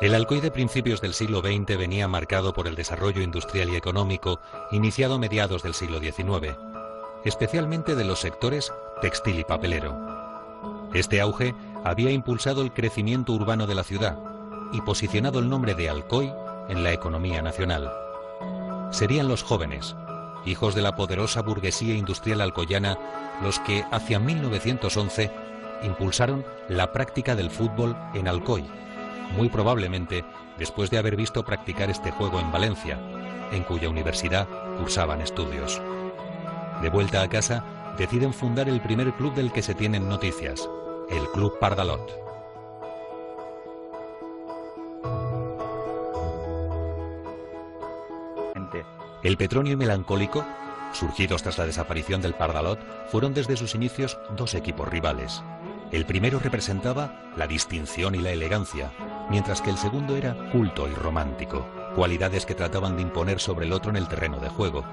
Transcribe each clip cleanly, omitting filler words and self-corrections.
El Alcoy de principios del siglo XX venía marcado por el desarrollo industrial y económico iniciado a mediados del siglo XIX, especialmente de los sectores textil y papelero. Este auge había impulsado el crecimiento urbano de la ciudad y posicionado el nombre de Alcoy en la economía nacional. Serían los jóvenes, hijos de la poderosa burguesía industrial alcoyana, los que hacia 1911 impulsaron la práctica del fútbol en Alcoy, muy probablemente después de haber visto practicar este juego en Valencia, en cuya universidad cursaban estudios. De vuelta a casa, deciden fundar el primer club del que se tienen noticias, el Club Pardalot. El Petronio y Melancólico, surgidos tras la desaparición del Pardalot, fueron desde sus inicios dos equipos rivales. El primero representaba la distinción y la elegancia, mientras que el segundo era culto y romántico, cualidades que trataban de imponer sobre el otro en el terreno de juego.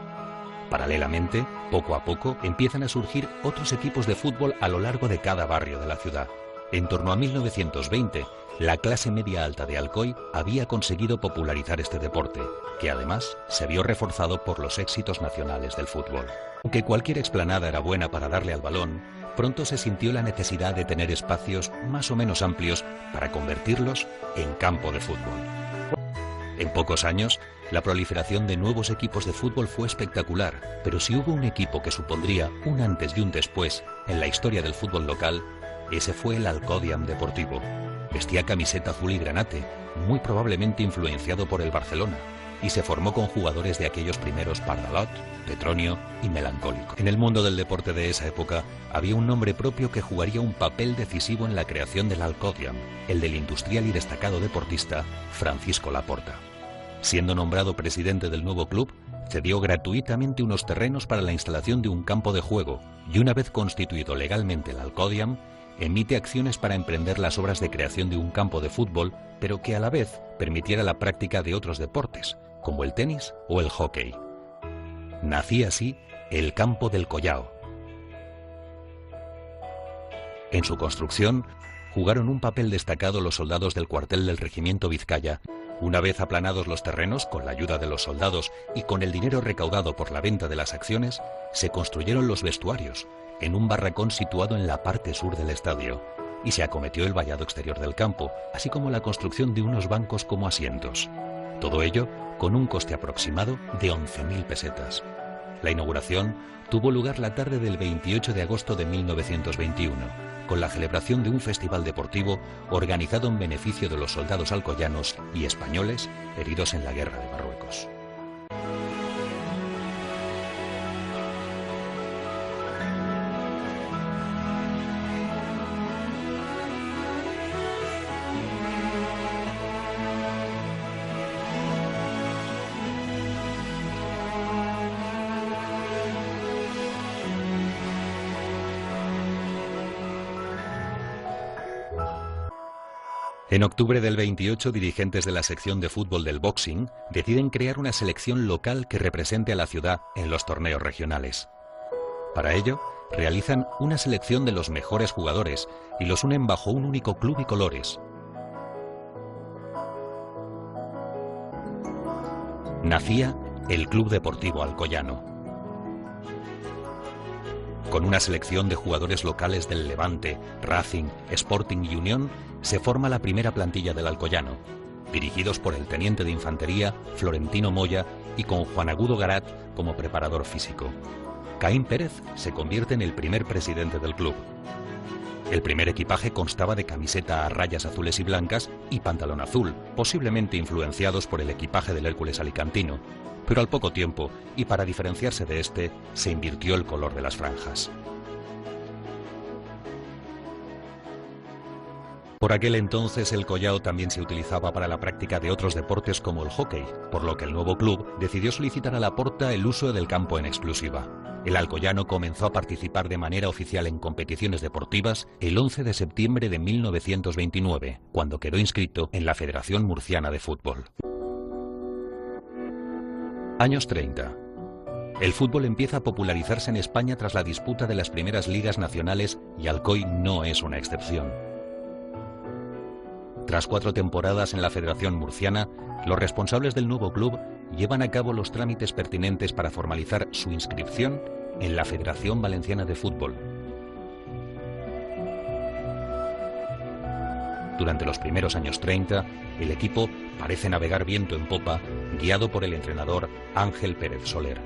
Paralelamente, poco a poco, empiezan a surgir otros equipos de fútbol a lo largo de cada barrio de la ciudad. En torno a 1920, la clase media alta de Alcoy había conseguido popularizar este deporte, que además se vio reforzado por los éxitos nacionales del fútbol. Aunque cualquier explanada era buena para darle al balón, pronto se sintió la necesidad de tener espacios más o menos amplios para convertirlos en campo de fútbol. En pocos años, la proliferación de nuevos equipos de fútbol fue espectacular, pero si hubo un equipo que supondría un antes y un después en la historia del fútbol local, ese fue el Alcodiam Deportivo. Vestía camiseta azul y granate, muy probablemente influenciado por el Barcelona, y se formó con jugadores de aquellos primeros Pardalot, Petronio y Melancólico. En el mundo del deporte de esa época había un nombre propio que jugaría un papel decisivo en la creación del Alcodiam, el del industrial y destacado deportista Francisco Laporta. Siendo nombrado presidente del nuevo club, cedió gratuitamente unos terrenos para la instalación de un campo de juego y una vez constituido legalmente el Alcodiam, emite acciones para emprender las obras de creación de un campo de fútbol, pero que a la vez permitiera la práctica de otros deportes, como el tenis o el hockey. Nacía así el Campo del Collao. En su construcción jugaron un papel destacado los soldados del cuartel del Regimiento Vizcaya. Una vez aplanados los terrenos, con la ayuda de los soldados y con el dinero recaudado por la venta de las acciones, se construyeron los vestuarios, en un barracón situado en la parte sur del estadio, y se acometió el vallado exterior del campo, así como la construcción de unos bancos como asientos. Todo ello con un coste aproximado de 11.000 pesetas. La inauguración tuvo lugar la tarde del 28 de agosto de 1921, con la celebración de un festival deportivo organizado en beneficio de los soldados alcoyanos y españoles heridos en la Guerra de Marruecos. En octubre del 28, dirigentes de la sección de fútbol del Boxing deciden crear una selección local que represente a la ciudad en los torneos regionales. Para ello, realizan una selección de los mejores jugadores y los unen bajo un único club y colores. Nacía el Club Deportivo Alcoyano. Con una selección de jugadores locales del Levante, Racing, Sporting y Unión, se forma la primera plantilla del Alcoyano, dirigidos por el teniente de infantería Florentino Moya y con Juan Agudo Garat como preparador físico. Caín Pérez se convierte en el primer presidente del club. El primer equipaje constaba de camiseta a rayas azules y blancas y pantalón azul, posiblemente influenciados por el equipaje del Hércules alicantino, pero al poco tiempo, y para diferenciarse de este, se invirtió el color de las franjas. Por aquel entonces el collao también se utilizaba para la práctica de otros deportes como el hockey, por lo que el nuevo club decidió solicitar a Laporta el uso del campo en exclusiva. El alcoyano comenzó a participar de manera oficial en competiciones deportivas el 11 de septiembre de 1929, cuando quedó inscrito en la Federación Murciana de Fútbol. Años 30. El fútbol empieza a popularizarse en España tras la disputa de las primeras ligas nacionales y Alcoy no es una excepción. Tras 4 temporadas en la Federación Murciana, los responsables del nuevo club llevan a cabo los trámites pertinentes para formalizar su inscripción en la Federación Valenciana de Fútbol. Durante los primeros años 30, el equipo parece navegar viento en popa, guiado por el entrenador Ángel Pérez Soler.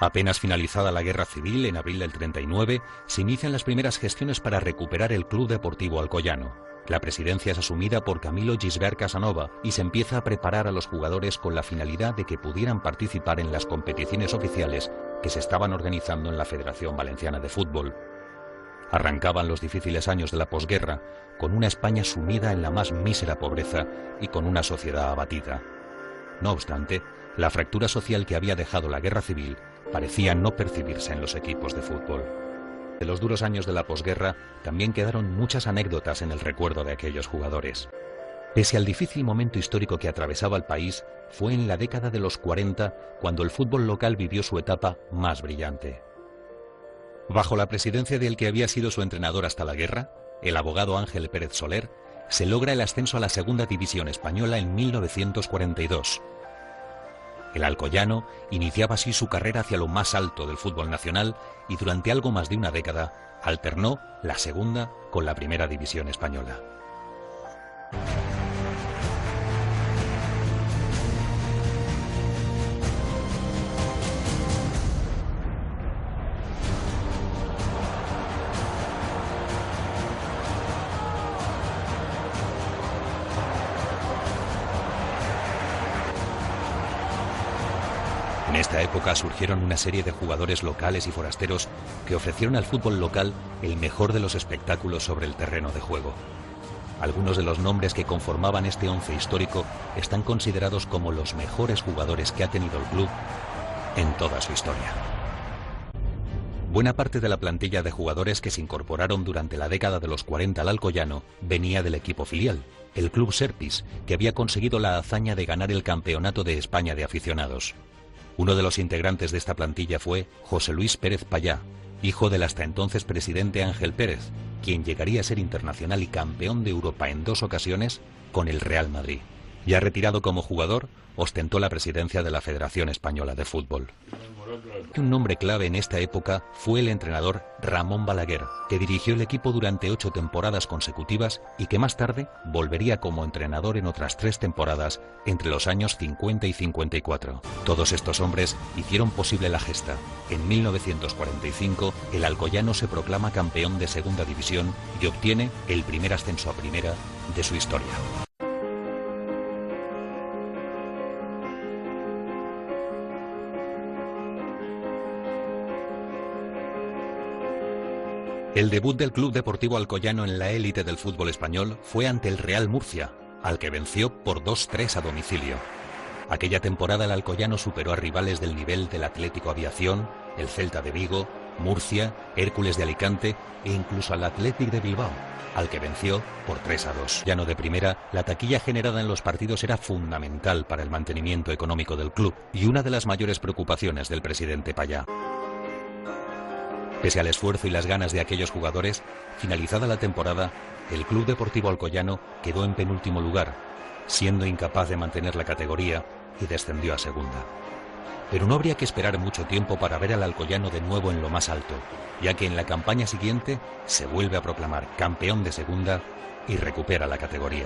Apenas finalizada la Guerra Civil, en abril del 39, se inician las primeras gestiones para recuperar el Club Deportivo Alcoyano. La presidencia es asumida por Camilo Gisbert Casanova y se empieza a preparar a los jugadores con la finalidad de que pudieran participar en las competiciones oficiales que se estaban organizando en la Federación Valenciana de Fútbol. Arrancaban los difíciles años de la posguerra, con una España sumida en la más mísera pobreza y con una sociedad abatida. No obstante, la fractura social que había dejado la Guerra Civil parecía no percibirse en los equipos de fútbol. De los duros años de la posguerra también quedaron muchas anécdotas en el recuerdo de aquellos jugadores. Pese al difícil momento histórico que atravesaba el país, fue en la década de los 40 cuando el fútbol local vivió su etapa más brillante. Bajo la presidencia del que había sido su entrenador hasta la guerra, el abogado Ángel Pérez Soler, se logra el ascenso a la Segunda División Española en 1942. El alcoyano iniciaba así su carrera hacia lo más alto del fútbol nacional y durante algo más de una década alternó la Segunda con la Primera División Española. En esta época surgieron una serie de jugadores locales y forasteros que ofrecieron al fútbol local el mejor de los espectáculos sobre el terreno de juego. Algunos de los nombres que conformaban este once histórico están considerados como los mejores jugadores que ha tenido el club en toda su historia. Buena parte de la plantilla de jugadores que se incorporaron durante la década de los 40 al Alcoyano venía del equipo filial, el Club Serpis, que había conseguido la hazaña de ganar el Campeonato de España de Aficionados. Uno de los integrantes de esta plantilla fue José Luis Pérez Payá, hijo del hasta entonces presidente Ángel Pérez, quien llegaría a ser internacional y campeón de Europa en 2 ocasiones con el Real Madrid. Ya retirado como jugador, ostentó la presidencia de la Federación Española de Fútbol. Un nombre clave en esta época fue el entrenador Ramón Balaguer, que dirigió el equipo durante 8 temporadas consecutivas y que más tarde volvería como entrenador en otras 3 temporadas entre los años 50 y 54. Todos estos hombres hicieron posible la gesta. En 1945, el alcoyano se proclama campeón de Segunda División y obtiene el primer ascenso a Primera de su historia. El debut del Club Deportivo Alcoyano en la élite del fútbol español fue ante el Real Murcia, al que venció por 2-3 a domicilio. Aquella temporada el Alcoyano superó a rivales del nivel del Atlético Aviación, el Celta de Vigo, Murcia, Hércules de Alicante e incluso al Athletic de Bilbao, al que venció por 3-2. Ya no de primera, la taquilla generada en los partidos era fundamental para el mantenimiento económico del club y una de las mayores preocupaciones del presidente Payá. Pese al esfuerzo y las ganas de aquellos jugadores, finalizada la temporada, el Club Deportivo Alcoyano quedó en penúltimo lugar, siendo incapaz de mantener la categoría y descendió a Segunda. Pero no habría que esperar mucho tiempo para ver al Alcoyano de nuevo en lo más alto, ya que en la campaña siguiente se vuelve a proclamar campeón de Segunda y recupera la categoría.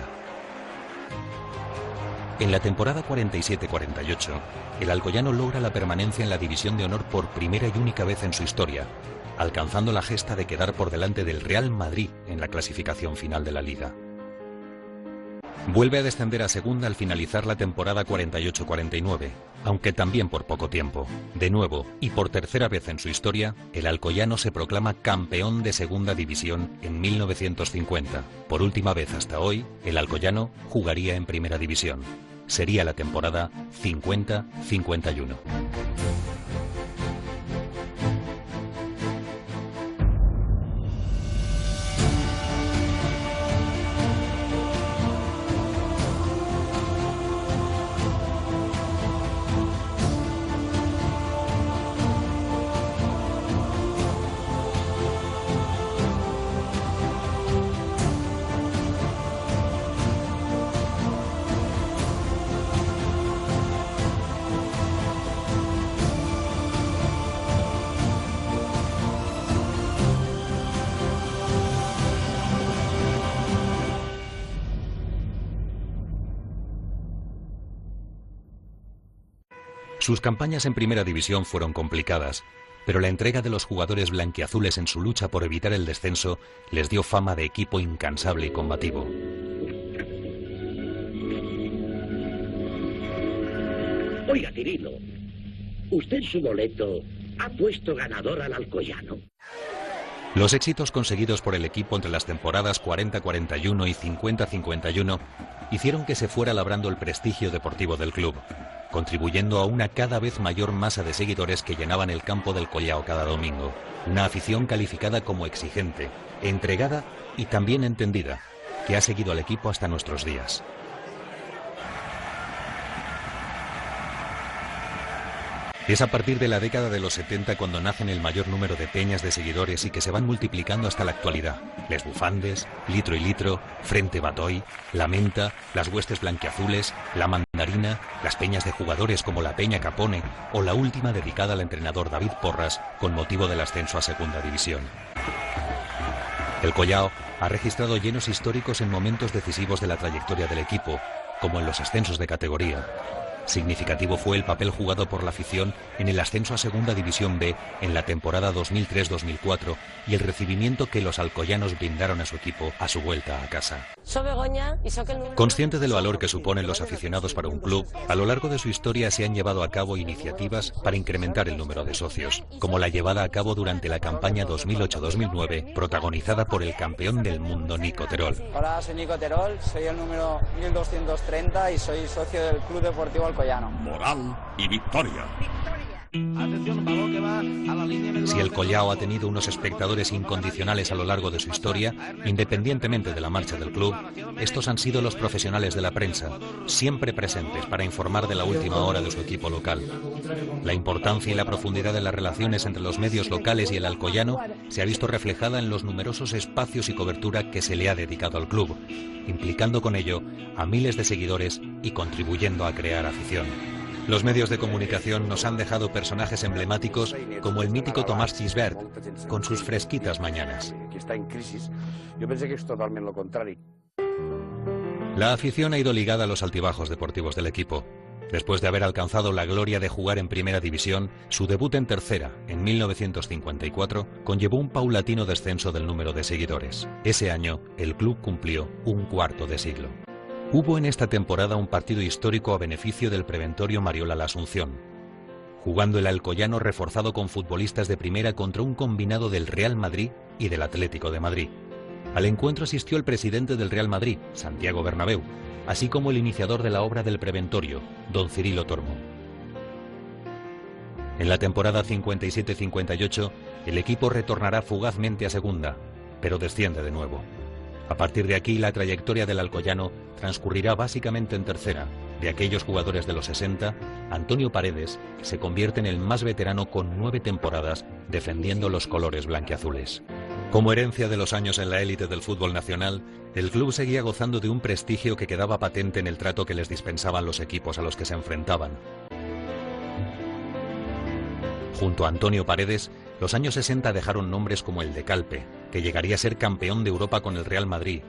En la temporada 47-48, el Alcoyano logra la permanencia en la División de Honor por primera y única vez en su historia, alcanzando la gesta de quedar por delante del Real Madrid en la clasificación final de la Liga. Vuelve a descender a segunda al finalizar la temporada 48-49, aunque también por poco tiempo. De nuevo, y por tercera vez en su historia, el Alcoyano se proclama campeón de segunda división en 1950. Por última vez hasta hoy, el Alcoyano jugaría en primera división. Sería la temporada 50-51. Sus campañas en primera división fueron complicadas, pero la entrega de los jugadores blanquiazules en su lucha por evitar el descenso les dio fama de equipo incansable y combativo. Oiga, Cirilo, ¿usted en su boleto ha puesto ganador al Alcoyano? Los éxitos conseguidos por el equipo entre las temporadas 40-41 y 50-51 hicieron que se fuera labrando el prestigio deportivo del club, contribuyendo a una cada vez mayor masa de seguidores que llenaban el campo del Collao cada domingo. Una afición calificada como exigente, entregada y también entendida, que ha seguido al equipo hasta nuestros días. Es a partir de la década de los 70 cuando nacen el mayor número de peñas de seguidores y que se van multiplicando hasta la actualidad. Les Bufandes, Litro y Litro, Frente Batoy, La Menta, las Huestes Blanquiazules, La Mandarina, las peñas de jugadores como la Peña Capone o la última dedicada al entrenador David Porras con motivo del ascenso a segunda división. El Collao ha registrado llenos históricos en momentos decisivos de la trayectoria del equipo, como en los ascensos de categoría. Significativo fue el papel jugado por la afición en el ascenso a Segunda División B en la temporada 2003-2004 y el recibimiento que los alcoyanos brindaron a su equipo a su vuelta a casa. Consciente del valor que suponen los aficionados para un club, a lo largo de su historia se han llevado a cabo iniciativas para incrementar el número de socios, como la llevada a cabo durante la campaña 2008-2009, protagonizada por el campeón del mundo Nico Terol. Hola, soy Nico Terol, soy el número 1230 y soy socio del Club Deportivo Alcoyano. Moral y victoria. Si el Collao ha tenido unos espectadores incondicionales a lo largo de su historia, independientemente de la marcha del club, estos han sido los profesionales de la prensa, siempre presentes para informar de la última hora de su equipo local. La importancia y la profundidad de las relaciones entre los medios locales y el alcoyano se ha visto reflejada en los numerosos espacios y cobertura que se le ha dedicado al club, implicando con ello a miles de seguidores y contribuyendo a crear afición. Los medios de comunicación nos han dejado personajes emblemáticos como el mítico Tomás Gisbert, con sus fresquitas mañanas. Yo pensé que es totalmente lo contrario. La afición ha ido ligada a los altibajos deportivos del equipo. Después de haber alcanzado la gloria de jugar en primera división, su debut en tercera, en 1954, conllevó un paulatino descenso del número de seguidores. Ese año, el club cumplió un cuarto de siglo. Hubo en esta temporada un partido histórico a beneficio del Preventorio Mariola La Asunción, jugando el alcoyano reforzado con futbolistas de primera contra un combinado del Real Madrid y del Atlético de Madrid. Al encuentro asistió el presidente del Real Madrid, Santiago Bernabéu, así como el iniciador de la obra del Preventorio, don Cirilo Tormo. En la temporada 57-58, el equipo retornará fugazmente a segunda, pero desciende de nuevo. A partir de aquí, la trayectoria del alcoyano transcurrirá básicamente en tercera. De aquellos jugadores de los 60, Antonio Paredes se convierte en el más veterano con 9 temporadas defendiendo los colores blanquiazules. Como herencia de los años en la élite del fútbol nacional, el club seguía gozando de un prestigio que quedaba patente en el trato que les dispensaban los equipos a los que se enfrentaban. Junto a Antonio Paredes, los años 60 dejaron nombres como el de Calpe, que llegaría a ser campeón de Europa con el Real Madrid,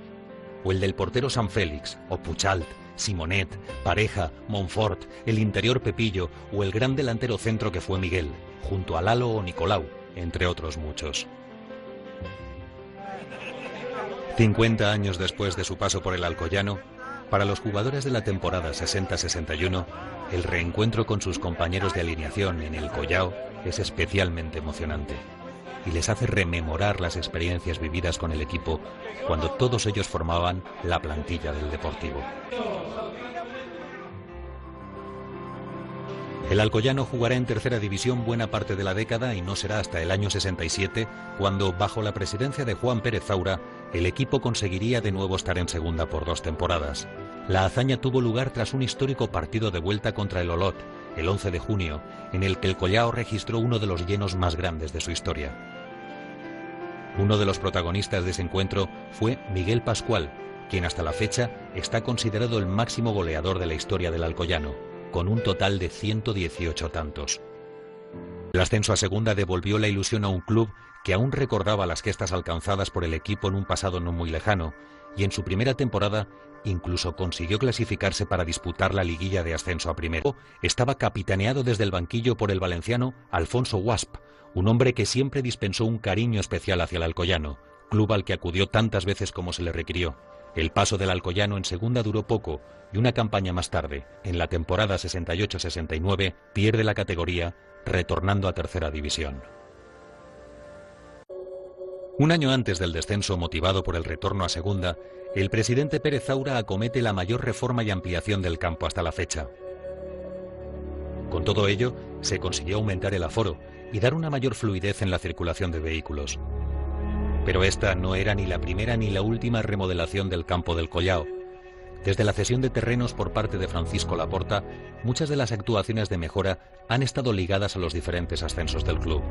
o el del portero San Félix, o Puchalt, Simonet, Pareja, Monfort, el interior Pepillo o el gran delantero centro que fue Miguel, junto a Lalo o Nicolau, entre otros muchos. 50 años después de su paso por el alcoyano, Para los jugadores de la temporada 60-61, el reencuentro con sus compañeros de alineación en el Collao es especialmente emocionante y les hace rememorar las experiencias vividas con el equipo cuando todos ellos formaban la plantilla del Deportivo. El alcoyano jugará en tercera división buena parte de la década y no será hasta el año 67 cuando, bajo la presidencia de Juan Pérez Zaura, el equipo conseguiría de nuevo estar en segunda por 2 temporadas. La hazaña tuvo lugar tras un histórico partido de vuelta contra el Olot, el 11 de junio, en el que el Collao registró uno de los llenos más grandes de su historia. Uno de los protagonistas de ese encuentro fue Miguel Pascual, quien hasta la fecha está considerado el máximo goleador de la historia del alcoyano, con un total de 118 tantos. El ascenso a segunda devolvió la ilusión a un club que aún recordaba las gestas alcanzadas por el equipo en un pasado no muy lejano, y en su primera temporada incluso consiguió clasificarse para disputar la liguilla de ascenso a primera. Estaba capitaneado desde el banquillo por el valenciano Alfonso Guasp, un hombre que siempre dispensó un cariño especial hacia el alcoyano, club al que acudió tantas veces como se le requirió. El paso del alcoyano en segunda duró poco y una campaña más tarde, en la temporada 68-69, pierde la categoría, retornando a tercera división. Un año antes del descenso motivado por el retorno a segunda, el presidente Pérez Zaura acomete la mayor reforma y ampliación del campo hasta la fecha. Con todo ello, se consiguió aumentar el aforo y dar una mayor fluidez en la circulación de vehículos. Pero esta no era ni la primera ni la última remodelación del campo del Collao. Desde la cesión de terrenos por parte de Francisco Laporta, muchas de las actuaciones de mejora han estado ligadas a los diferentes ascensos del club.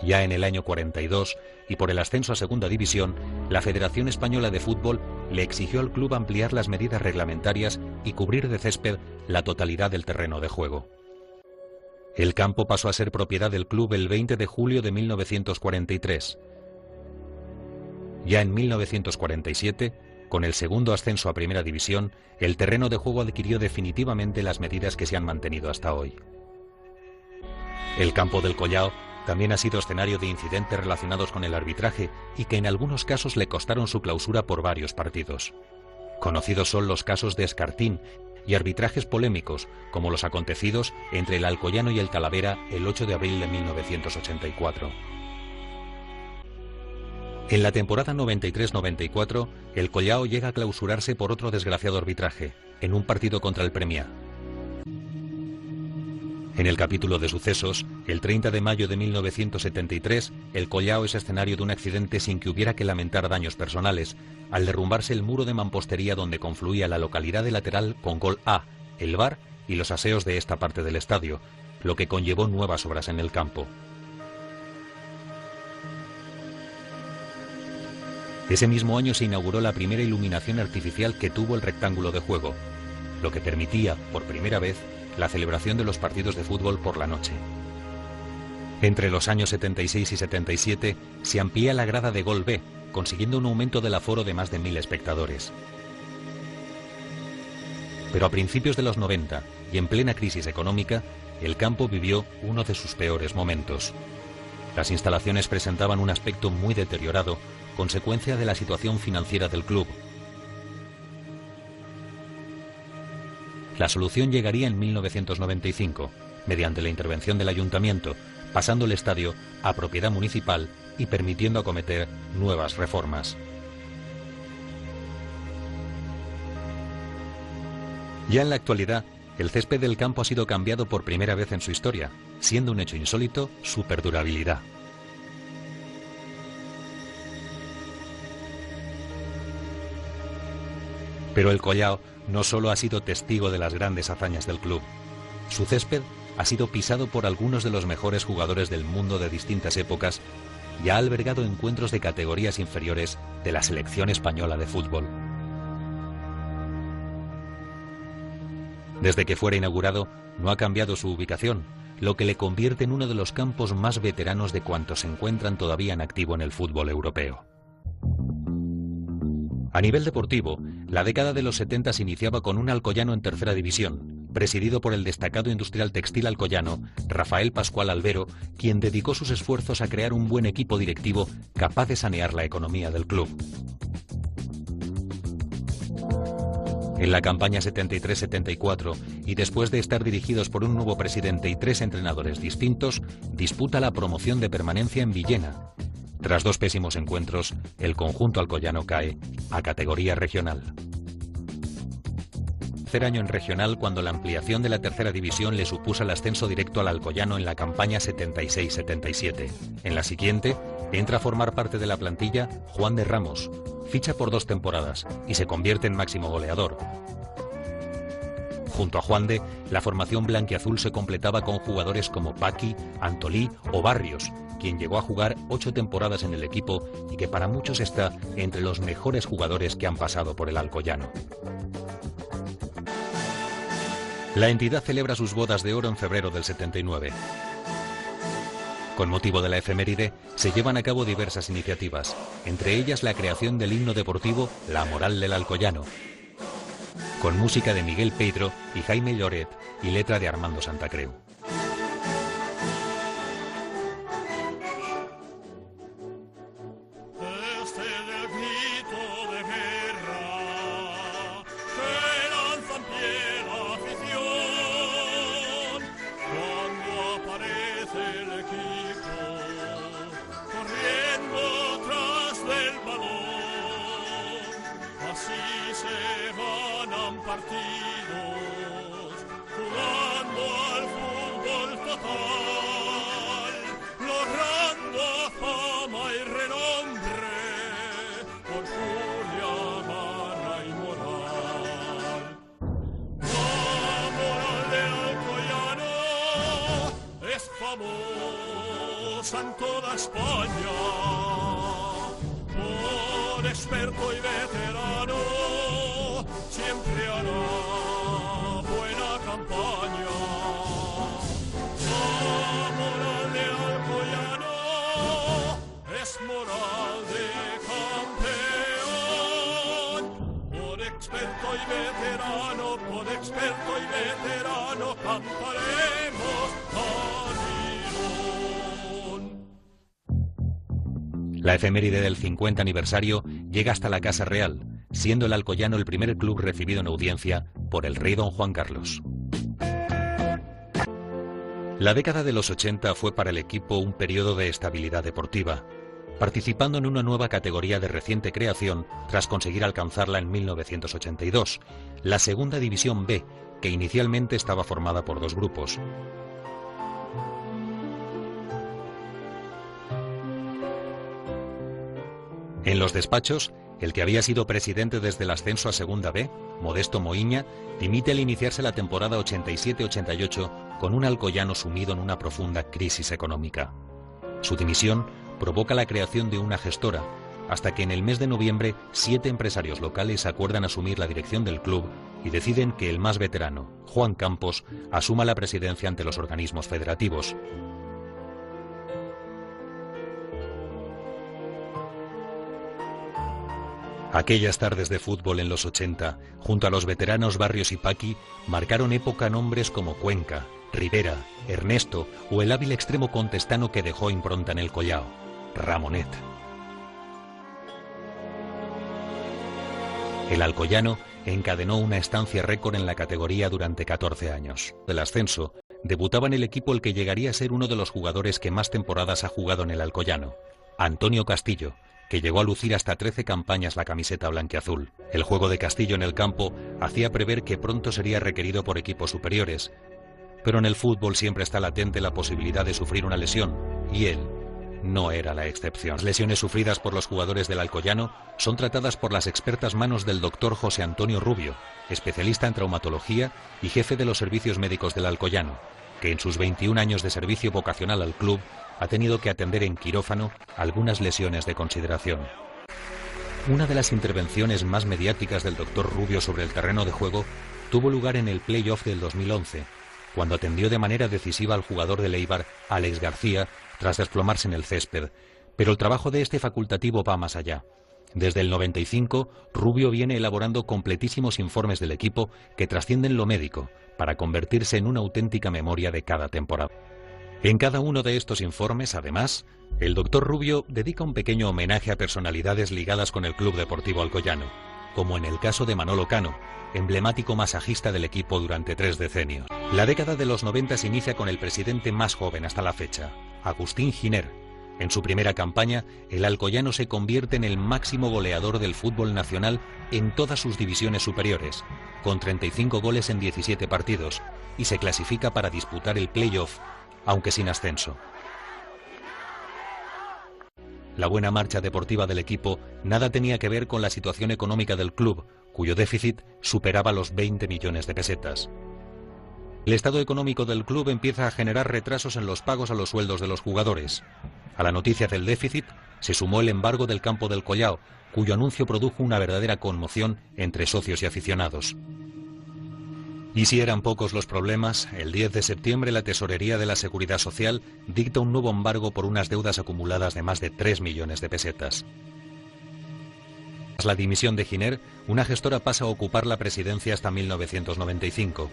Ya en el año 42, y por el ascenso a segunda división, la Federación Española de Fútbol le exigió al club ampliar las medidas reglamentarias y cubrir de césped la totalidad del terreno de juego. El campo pasó a ser propiedad del club el 20 de julio de 1943. Ya en 1947, con el segundo ascenso a primera división, el terreno de juego adquirió definitivamente las medidas que se han mantenido hasta hoy. El campo del Collao también ha sido escenario de incidentes relacionados con el arbitraje y que en algunos casos le costaron su clausura por varios partidos. Conocidos son los casos de Escartín y arbitrajes polémicos, como los acontecidos entre el Alcoyano y el Talavera el 8 de abril de 1984. En la temporada 93-94, el Collao llega a clausurarse por otro desgraciado arbitraje, en un partido contra el Premià. En el capítulo de sucesos, el 30 de mayo de 1973, el Collao es escenario de un accidente sin que hubiera que lamentar daños personales, al derrumbarse el muro de mampostería donde confluía la localidad de lateral con Gol A, el bar y los aseos de esta parte del estadio, lo que conllevó nuevas obras en el campo. Ese mismo año se inauguró la primera iluminación artificial que tuvo el rectángulo de juego, lo que permitía, por primera vez, la celebración de los partidos de fútbol por la noche. Entre los años 76 y 77 se amplía la grada de Gol B, consiguiendo un aumento del aforo de más de 1000 espectadores. Pero a principios de los 90 y en plena crisis económica, el campo vivió uno de sus peores momentos. Las instalaciones presentaban un aspecto muy deteriorado, consecuencia de la situación financiera del club. La solución llegaría en 1995, mediante la intervención del ayuntamiento, pasando el estadio a propiedad municipal y permitiendo acometer nuevas reformas. Ya en la actualidad, el césped del campo ha sido cambiado por primera vez en su historia, siendo un hecho insólito su perdurabilidad. Pero el Collao no solo ha sido testigo de las grandes hazañas del club. Su césped ha sido pisado por algunos de los mejores jugadores del mundo de distintas épocas y ha albergado encuentros de categorías inferiores de la selección española de fútbol. Desde que fuera inaugurado, no ha cambiado su ubicación, lo que le convierte en uno de los campos más veteranos de cuantos se encuentran todavía en activo en el fútbol europeo. A nivel deportivo, la década de los 70 se iniciaba con un alcoyano en tercera división, presidido por el destacado industrial textil alcoyano, Rafael Pascual Albero, quien dedicó sus esfuerzos a crear un buen equipo directivo capaz de sanear la economía del club. En la campaña 73-74, y después de estar dirigidos por un nuevo presidente y 3 entrenadores distintos, disputa la promoción de permanencia en Villena. Tras 2 pésimos encuentros, el conjunto alcoyano cae a categoría regional. Tercer año en regional cuando la ampliación de la tercera división le supuso el ascenso directo al alcoyano en la campaña 76-77. En la siguiente, entra a formar parte de la plantilla Juan de Ramos, ficha por 2 temporadas y se convierte en máximo goleador. Junto a Juan de, la formación blanquiazul se completaba con jugadores como Paqui, Antolí o Barrios, quien llegó a jugar 8 temporadas en el equipo y que para muchos está entre los mejores jugadores que han pasado por el alcoyano. La entidad celebra sus bodas de oro en febrero del 79. Con motivo de la efeméride, se llevan a cabo diversas iniciativas, entre ellas la creación del himno deportivo La Moral del Alcoyano, con música de Miguel Pedro y Jaime Lloret y letra de Armando Santacreu. En toda España, por experto y veterano, siempre hará buena campaña. La moral de Alcoyano es moral de campeón. Por experto y veterano, cantaremos La efeméride del 50 aniversario llega hasta la Casa Real, siendo el Alcoyano el primer club recibido en audiencia por el rey don Juan Carlos. La década de los 80 fue para el equipo un periodo de estabilidad deportiva, participando en una nueva categoría de reciente creación tras conseguir alcanzarla en 1982, la Segunda División B, que inicialmente estaba formada por 2 grupos. En los despachos, el que había sido presidente desde el ascenso a Segunda B, Modesto Moiña, dimite al iniciarse la temporada 87-88 con un alcoyano sumido en una profunda crisis económica. Su dimisión provoca la creación de una gestora, hasta que en el mes de noviembre 7 empresarios locales acuerdan asumir la dirección del club y deciden que el más veterano, Juan Campos, asuma la presidencia ante los organismos federativos. Aquellas tardes de fútbol en los 80, junto a los veteranos Barrios y Paqui, marcaron época nombres como Cuenca, Rivera, Ernesto o el hábil extremo contestano que dejó impronta en el Collao, Ramonet. El alcoyano encadenó una estancia récord en la categoría durante 14 años. Del ascenso, debutaba en el equipo el que llegaría a ser uno de los jugadores que más temporadas ha jugado en el alcoyano, Antonio Castillo, que llegó a lucir hasta 13 campañas la camiseta blanquiazul. El juego de Castillo en el campo hacía prever que pronto sería requerido por equipos superiores, pero en el fútbol siempre está latente la posibilidad de sufrir una lesión, y él no era la excepción. Las lesiones sufridas por los jugadores del alcoyano son tratadas por las expertas manos del doctor José Antonio Rubio, especialista en traumatología y jefe de los servicios médicos del alcoyano, que en sus 21 años de servicio vocacional al club ha tenido que atender en quirófano algunas lesiones de consideración. Una de las intervenciones más mediáticas del doctor Rubio sobre el terreno de juego tuvo lugar en el play-off del 2011, cuando atendió de manera decisiva al jugador del Eibar, Alex García, tras desplomarse en el césped. Pero el trabajo de este facultativo va más allá. Desde el 95, Rubio viene elaborando completísimos informes del equipo que trascienden lo médico, para convertirse en una auténtica memoria de cada temporada. En cada uno de estos informes, además, el doctor Rubio dedica un pequeño homenaje a personalidades ligadas con el Club Deportivo Alcoyano. como en el caso de Manolo Cano, emblemático masajista del equipo durante 3 decenios. La década de los 90 se inicia con el presidente más joven hasta la fecha, Agustín Giner. En su primera campaña, el alcoyano se convierte en el máximo goleador del fútbol nacional en todas sus divisiones superiores, con 35 goles en 17 partidos, y se clasifica para disputar el play-off, aunque sin ascenso. La buena marcha deportiva del equipo nada tenía que ver con la situación económica del club, cuyo déficit superaba los 20 millones de pesetas. El estado económico del club empieza a generar retrasos en los pagos a los sueldos de los jugadores. A la noticia del déficit se sumó el embargo del campo del Collao, cuyo anuncio produjo una verdadera conmoción entre socios y aficionados. Y si eran pocos los problemas, el 10 de septiembre la Tesorería de la Seguridad Social dicta un nuevo embargo por unas deudas acumuladas de más de 3 millones de pesetas. Tras la dimisión de Giner, una gestora pasa a ocupar la presidencia hasta 1995.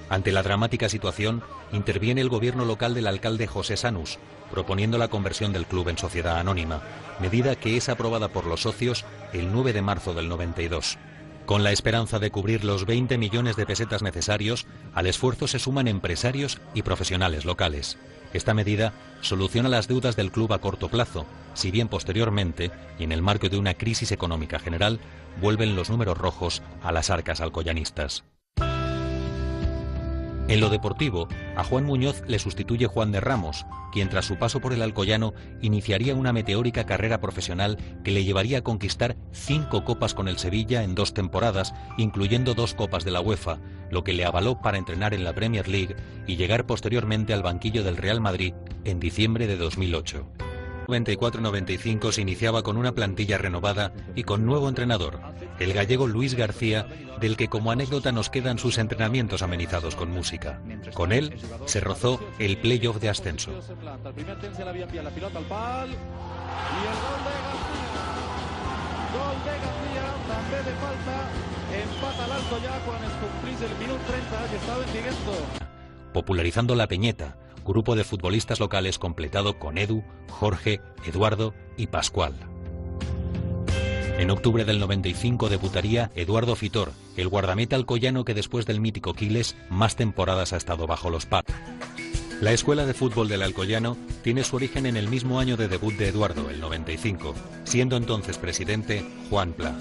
Ante la dramática situación, interviene el gobierno local del alcalde José Sanus, proponiendo la conversión del club en sociedad anónima, medida que es aprobada por los socios el 9 de marzo del 92. Con la esperanza de cubrir los 20 millones de pesetas necesarios, al esfuerzo se suman empresarios y profesionales locales. Esta medida soluciona las deudas del club a corto plazo, si bien posteriormente, y en el marco de una crisis económica general, vuelven los números rojos a las arcas alcoyanistas. En lo deportivo, a Juan Muñoz le sustituye Juan de Ramos, quien tras su paso por el Alcoyano iniciaría una meteórica carrera profesional que le llevaría a conquistar 5 copas con el Sevilla en 2 temporadas, incluyendo 2 copas de la UEFA, lo que le avaló para entrenar en la Premier League y llegar posteriormente al banquillo del Real Madrid en diciembre de 2008. 94-95 se iniciaba con una plantilla renovada y con nuevo entrenador, el gallego Luis García, del que como anécdota nos quedan sus entrenamientos amenizados con música. Con él se rozó el play-off de ascenso. Popularizando la Peñeta, grupo de futbolistas locales completado con Edu, Jorge, Eduardo y Pascual. En octubre del 95 debutaría Eduardo Fitor, el guardameta alcoyano que después del mítico Quiles más temporadas ha estado bajo los palos. La escuela de fútbol del Alcoyano tiene su origen en el mismo año de debut de Eduardo, el 95, siendo entonces presidente Juan Pla.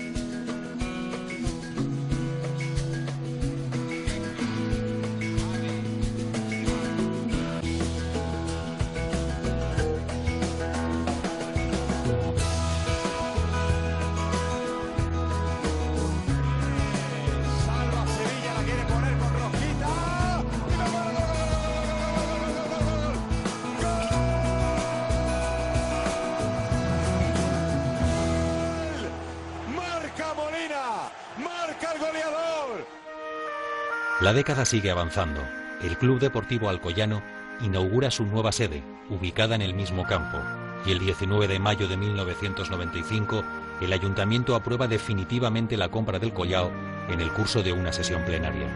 La década sigue avanzando. El Club Deportivo Alcoyano inaugura su nueva sede, ubicada en el mismo campo, y el 19 de mayo de 1995 el Ayuntamiento aprueba definitivamente la compra del Collao en el curso de una sesión plenaria.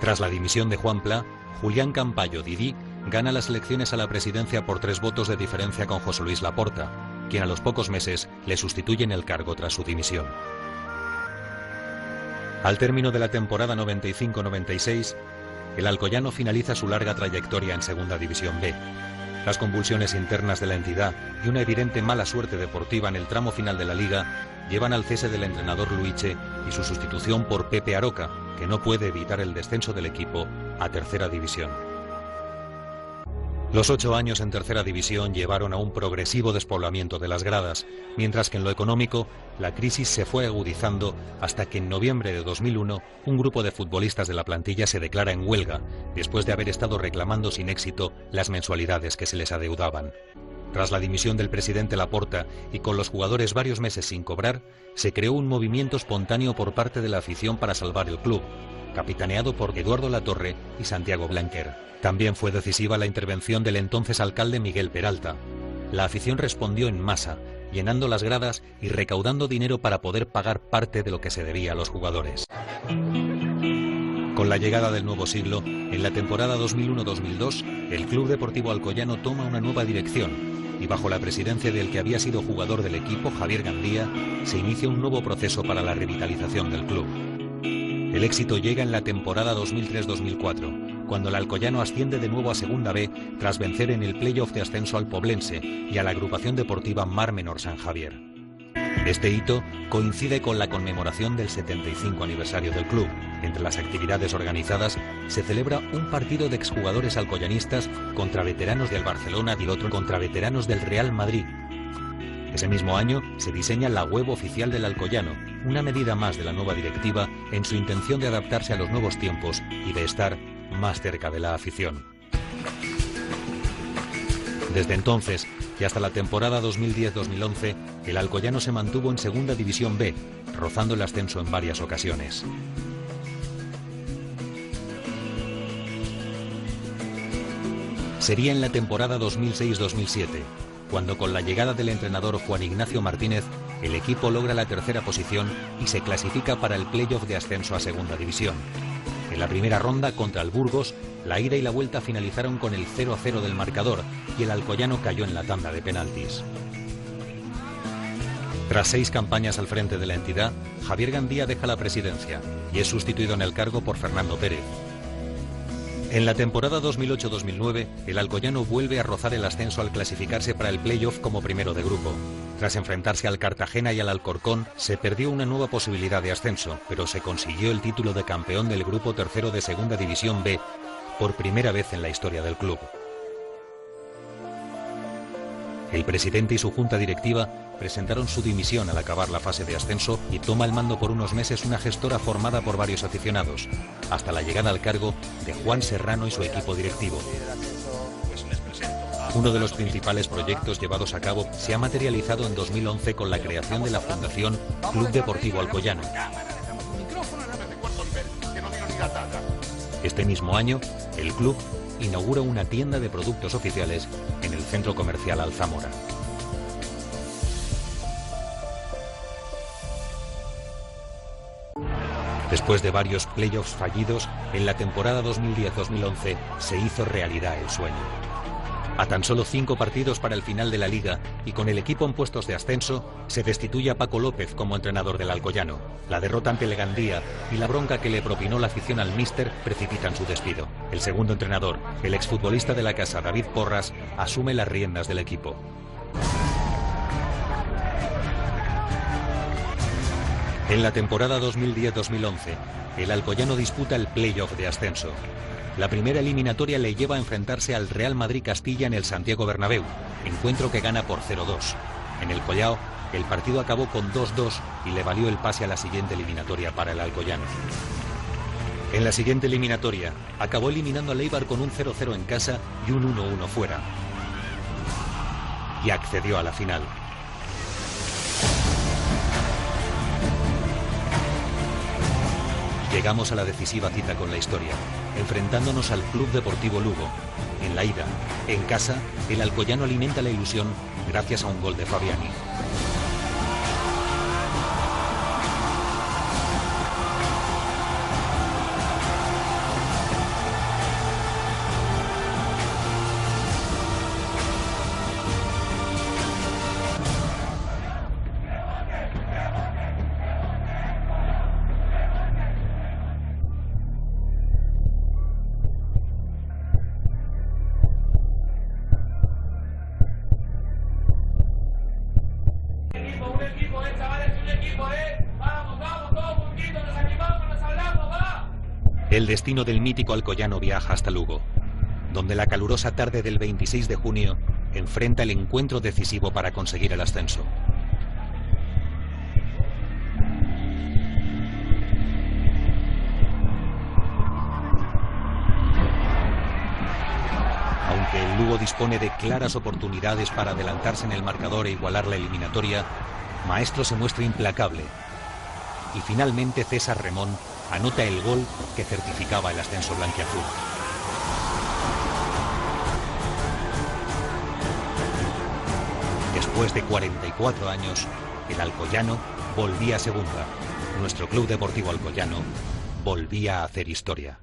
Tras la dimisión de Juan Pla, Julián Campayo Didi gana las elecciones a la presidencia por 3 votos de diferencia con José Luis Laporta, quien a los pocos meses le sustituye en el cargo tras su dimisión. Al término de la temporada 95-96, el Alcoyano finaliza su larga trayectoria en Segunda División B. Las convulsiones internas de la entidad y una evidente mala suerte deportiva en el tramo final de la liga llevan al cese del entrenador Luiche y su sustitución por Pepe Aroca, que no puede evitar el descenso del equipo a Tercera División. Los 8 años en Tercera División llevaron a un progresivo despoblamiento de las gradas, mientras que en lo económico la crisis se fue agudizando hasta que en noviembre de 2001 un grupo de futbolistas de la plantilla se declara en huelga, después de haber estado reclamando sin éxito las mensualidades que se les adeudaban. Tras la dimisión del presidente Laporta y con los jugadores varios meses sin cobrar, se creó un movimiento espontáneo por parte de la afición para salvar el club, capitaneado por Eduardo Latorre y Santiago Blanquer. También fue decisiva la intervención del entonces alcalde Miguel Peralta. La afición respondió en masa, llenando las gradas y recaudando dinero para poder pagar parte de lo que se debía a los jugadores. Con la llegada del nuevo siglo, en la temporada 2001-2002, el Club Deportivo Alcoyano toma una nueva dirección, y bajo la presidencia del que había sido jugador del equipo, Javier Gandía, se inicia un nuevo proceso para la revitalización del club. El éxito llega en la temporada 2003-2004, cuando el Alcoyano asciende de nuevo a Segunda B tras vencer en el playoff de ascenso al Poblense y a la agrupación deportiva Mar Menor San Javier. Este hito coincide con la conmemoración del 75 aniversario del club. Entre las actividades organizadas se celebra un partido de exjugadores alcoyanistas contra veteranos del Barcelona y otro contra veteranos del Real Madrid. Ese mismo año se diseña la web oficial del Alcoyano, una medida más de la nueva directiva en su intención de adaptarse a los nuevos tiempos y de estar más cerca de la afición. Desde entonces y hasta la temporada 2010-2011, el Alcoyano se mantuvo en Segunda División B, rozando el ascenso en varias ocasiones. Sería en la temporada 2006-2007, cuando con la llegada del entrenador Juan Ignacio Martínez, el equipo logra la tercera posición y se clasifica para el playoff de ascenso a Segunda División. En la primera ronda contra el Burgos, la ida y la vuelta finalizaron con el 0-0 del marcador y el Alcoyano cayó en la tanda de penaltis. Tras 6 campañas al frente de la entidad, Javier Gandía deja la presidencia y es sustituido en el cargo por Fernando Pérez. En la temporada 2008-2009, el Alcoyano vuelve a rozar el ascenso al clasificarse para el playoff como primero de grupo. Tras enfrentarse al Cartagena y al Alcorcón, se perdió una nueva posibilidad de ascenso, pero se consiguió el título de campeón del grupo tercero de Segunda División B, por primera vez en la historia del club. El presidente y su junta directiva presentaron su dimisión al acabar la fase de ascenso y toma el mando por unos meses una gestora formada por varios aficionados, hasta la llegada al cargo de Juan Serrano y su equipo directivo. Uno de los principales proyectos llevados a cabo se ha materializado en 2011 con la creación de la Fundación Club Deportivo Alcoyano. Este mismo año, el club inaugura una tienda de productos oficiales en el centro comercial Alzamora. Después de varios playoffs fallidos, en la temporada 2010-2011 se hizo realidad el sueño. A tan solo 5 partidos para el final de la liga y con el equipo en puestos de ascenso, se destituye a Paco López como entrenador del Alcoyano. La derrota ante el Gandía y la bronca que le propinó la afición al míster precipitan su despido. El segundo entrenador, el exfutbolista de la casa David Porras, asume las riendas del equipo. En la temporada 2010-2011, el Alcoyano disputa el playoff de ascenso. La primera eliminatoria le lleva a enfrentarse al Real Madrid Castilla en el Santiago Bernabéu, encuentro que gana por 0-2. En el Collao, el partido acabó con 2-2 y le valió el pase a la siguiente eliminatoria para el Alcoyano. En la siguiente eliminatoria, acabó eliminando al Eibar con un 0-0 en casa y un 1-1 fuera. Y accedió a la final. Llegamos a la decisiva cita con la historia, enfrentándonos al Club Deportivo Lugo. En la ida, en casa, el Alcoyano alimenta la ilusión gracias a un gol de Fabiani. El destino del mítico Alcoyano viaja hasta Lugo, donde la calurosa tarde del 26 de junio enfrenta el encuentro decisivo para conseguir el ascenso. Aunque el Lugo dispone de claras oportunidades para adelantarse en el marcador e igualar la eliminatoria, Maestro se muestra implacable. Y finalmente César Remón anota el gol que certificaba el ascenso blanquiazul. Después de 44 años, el Alcoyano volvía a segunda. Nuestro Club Deportivo Alcoyano volvía a hacer historia.